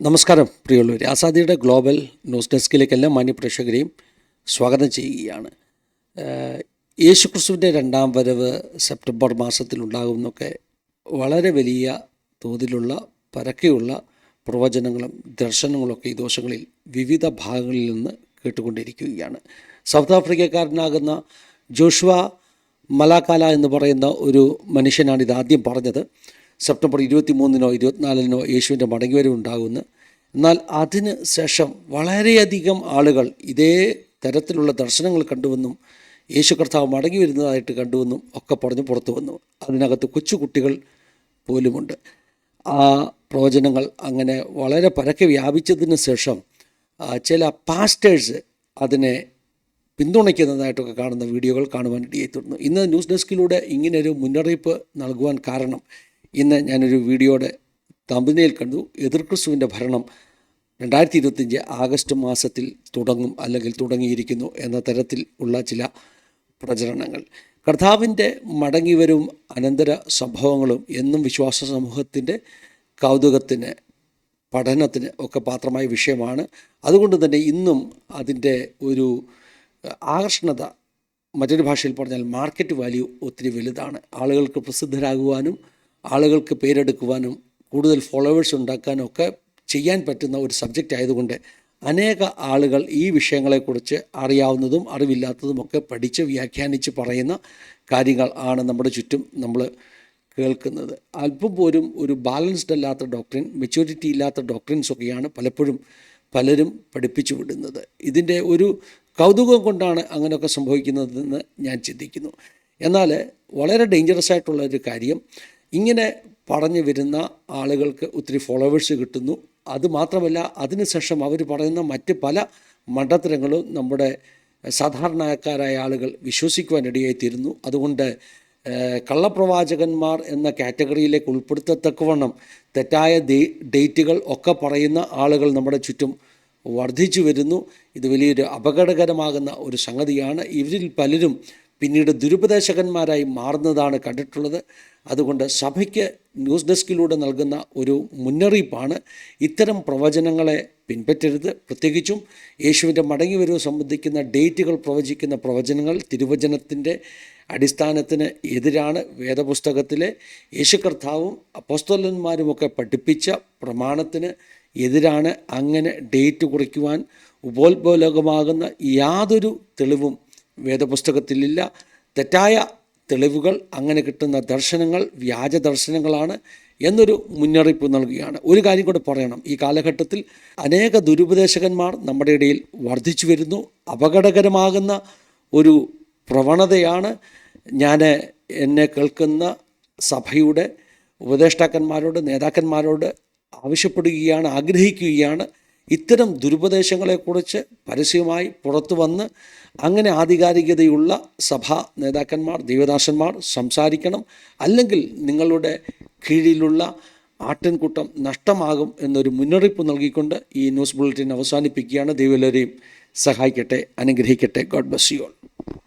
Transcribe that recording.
നമസ്കാരം പ്രിയമുള്ളവർ, ആസാദിയുടെ global news ഡെസ്കിലേക്ക് എല്ലാ മാന്യപ്രേക്ഷകരെയും സ്വാഗതം ചെയ്യുകയാണ്. യേശുക്രിസ്തുവിൻ്റെ രണ്ടാം വരവ് സെപ്റ്റംബർ മാസത്തിലുണ്ടാകുമെന്നൊക്കെ വളരെ വലിയ തോതിലുള്ള പരക്കെയുള്ള പ്രവചനങ്ങളും ദർശനങ്ങളൊക്കെ ഈ ദിവസങ്ങളിൽ വിവിധ ഭാഗങ്ങളിൽ നിന്ന് കേട്ടുകൊണ്ടിരിക്കുകയാണ്. സൗത്ത് ആഫ്രിക്കക്കാരനാകുന്ന ജോഷുവ മലാക്കാല എന്ന് പറയുന്ന ഒരു മനുഷ്യനാണ് ഇതാദ്യം പറഞ്ഞത്. സെപ്റ്റംബർ 23-നോ 24-നോ യേശുവിൻ്റെ മടങ്ങിവരവ് ഉണ്ടാകുമെന്ന്. എന്നാൽ അതിന് ശേഷം വളരെയധികം ആളുകൾ ഇതേ തരത്തിലുള്ള ദർശനങ്ങൾ കണ്ടുവെന്നും യേശു കർത്താവ് മടങ്ങി വരുന്നതായിട്ട് കണ്ടുവെന്നും ഒക്കെ പറഞ്ഞ് പുറത്തു വന്നു. അതിനകത്ത് കൊച്ചുകുട്ടികൾ പോലുമുണ്ട്. ആ പ്രവചനങ്ങൾ അങ്ങനെ വളരെ പരക്കെ വ്യാപിച്ചതിന് ശേഷം ചില പാസ്റ്റേഴ്സ് അതിനെ പിന്തുണയ്ക്കുന്നതായിട്ടൊക്കെ കാണുന്ന വീഡിയോകൾ കാണുവാൻ ഇടയായിത്തീർന്നു. ഇന്ന് ന്യൂസ് ഡെസ്കിലൂടെ ഇങ്ങനൊരു മുന്നറിയിപ്പ് നൽകുവാൻ കാരണം, ഇന്ന് ഞാനൊരു വീഡിയോയുടെ തമ്പനയിൽ കണ്ടു. എതിർക്രിസ്തുവിൻ്റെ ഭരണം 2025 ആഗസ്റ്റ് മാസത്തിൽ തുടങ്ങും അല്ലെങ്കിൽ തുടങ്ങിയിരിക്കുന്നു എന്ന തരത്തിൽ ഉള്ള ചില പ്രചരണങ്ങൾ. കർത്താവിൻ്റെ മടങ്ങിവരും അനന്തര സംഭവങ്ങളും എന്നും വിശ്വാസ സമൂഹത്തിൻ്റെ കൗതുകത്തിന്, പഠനത്തിന് ഒക്കെ പാത്രമായ വിഷയമാണ്. അതുകൊണ്ട് തന്നെ ഇന്നും അതിൻ്റെ ഒരു ആകർഷണത, മറ്റൊരു ഭാഷയിൽ പറഞ്ഞാൽ മാർക്കറ്റ് വാല്യൂ ഒത്തിരി വലുതാണ്. ആളുകൾക്ക് പ്രസിദ്ധരാകുവാനും ആളുകൾക്ക് പേരെടുക്കുവാനും കൂടുതൽ ഫോളോവേഴ്സ് ഉണ്ടാക്കാനും ഒക്കെ ചെയ്യാൻ പറ്റുന്ന ഒരു സബ്ജക്റ്റ് ആയതുകൊണ്ട് അനേക ആളുകൾ ഈ വിഷയങ്ങളെക്കുറിച്ച് അറിയാവുന്നതും അറിവില്ലാത്തതുമൊക്കെ പഠിച്ച് വ്യാഖ്യാനിച്ച് പറയുന്ന കാര്യങ്ങൾ ആണ് നമ്മുടെ ചുറ്റും നമ്മൾ കേൾക്കുന്നത്. അല്പം പോലും ഒരു ബാലൻസ്ഡ് അല്ലാത്ത ഡോക്ട്രിൻ, മെച്യൂരിറ്റി ഇല്ലാത്ത ഡോക്ട്രിൻസൊക്കെയാണ് പലപ്പോഴും പലരും പഠിപ്പിച്ചു വിടുന്നത്. ഇതിൻ്റെ ഒരു കൗതുകം കൊണ്ടാണ് അങ്ങനെയൊക്കെ സംഭവിക്കുന്നതെന്ന് ഞാൻ ചിന്തിക്കുന്നു. എന്നാൽ വളരെ ഡേഞ്ചറസ് ആയിട്ടുള്ള ഒരു കാര്യം, ഇങ്ങനെ പറഞ്ഞു വരുന്ന ആളുകൾക്ക് ഒത്തിരി ഫോളോവേഴ്സ് കിട്ടുന്നു. അതുമാത്രമല്ല, അതിനുശേഷം അവർ പറയുന്ന മറ്റ് പല മണ്ടത്തരങ്ങളും നമ്മുടെ സാധാരണക്കാരായ ആളുകൾ വിശ്വസിക്കുവാനിടയായിത്തീരുന്നു. അതുകൊണ്ട് കള്ളപ്രവാചകന്മാർ എന്ന കാറ്റഗറിയിലേക്ക് ഉൾപ്പെടുത്തത്തക്കവണ്ണം തെറ്റായ ഡേറ്റുകൾ ഒക്കെ പറയുന്ന ആളുകൾ നമ്മുടെ ചുറ്റും വർദ്ധിച്ചു വരുന്നു. ഇത് വലിയൊരു അപകടകരമാകുന്ന ഒരു സംഗതിയാണ്. ഇവരിൽ പലരും പിന്നീട് ദുരുപദേശകന്മാരായി മാറുന്നതാണ് കണ്ടിട്ടുള്ളത്. അതുകൊണ്ട് സഭയ്ക്ക് ന്യൂസ് ഡെസ്കിലൂടെ നൽകുന്ന ഒരു മുന്നറിയിപ്പാണ്, ഇത്തരം പ്രവചനങ്ങളെ പിൻപറ്റരുത്. പ്രത്യേകിച്ചും യേശുവിൻ്റെ മടങ്ങിവരവ് സംബന്ധിക്കുന്ന ഡേറ്റുകൾ പ്രവചിക്കുന്ന പ്രവചനങ്ങൾ തിരുവചനത്തിൻ്റെ അടിസ്ഥാനത്തിന് എതിരാണ്. വേദപുസ്തകത്തിലെ യേശു കർത്താവും അപ്പോസ്തലന്മാരുമൊക്കെ പഠിപ്പിച്ച പ്രമാണത്തിന് എതിരാണ്. അങ്ങനെ ഡേറ്റ് കുറിക്കുവാൻ ഉപോത്ബലകമാകുന്ന യാതൊരു തെളിവും വേദപുസ്തകത്തിലില്ല. തെറ്റായ തെളിവുകൾ, അങ്ങനെ കിട്ടുന്ന ദർശനങ്ങൾ വ്യാജ ദർശനങ്ങളാണ് എന്നൊരു മുന്നറിയിപ്പ് നൽകുകയാണ്. ഒരു കാര്യം കൂടെ പറയണം, ഈ കാലഘട്ടത്തിൽ അനേക ദുരുപദേശകന്മാർ നമ്മുടെ ഇടയിൽ വർദ്ധിച്ചു വരുന്നു. അപകടകരമാകുന്ന ഒരു പ്രവണതയാണ്. ഞാൻ എന്നെ കേൾക്കുന്ന സഭയുടെ ഉപദേഷ്ടാക്കന്മാരോട്, നേതാക്കന്മാരോട് ആവശ്യപ്പെടുകയാണ്, ആഗ്രഹിക്കുകയാണ്, ഇത്തരം ദുരുപദേശങ്ങളെക്കുറിച്ച് പരസ്യമായി പുറത്തു വന്ന് അങ്ങനെ ആധികാരികതയുള്ള സഭാ നേതാക്കന്മാർ, ദൈവദാസന്മാർ സംസാരിക്കണം. അല്ലെങ്കിൽ നിങ്ങളുടെ കീഴിലുള്ള ആട്ടിൻകൂട്ടം നഷ്ടമാകും എന്നൊരു മുന്നറിയിപ്പ് നൽകിക്കൊണ്ട് ഈ ന്യൂസ് ബുള്ളറ്റിൻ അവസാനിപ്പിക്കുകയാണ്. ദൈവം എല്ലാവരെയും സഹായിക്കട്ടെ, അനുഗ്രഹിക്കട്ടെ. God bless you all.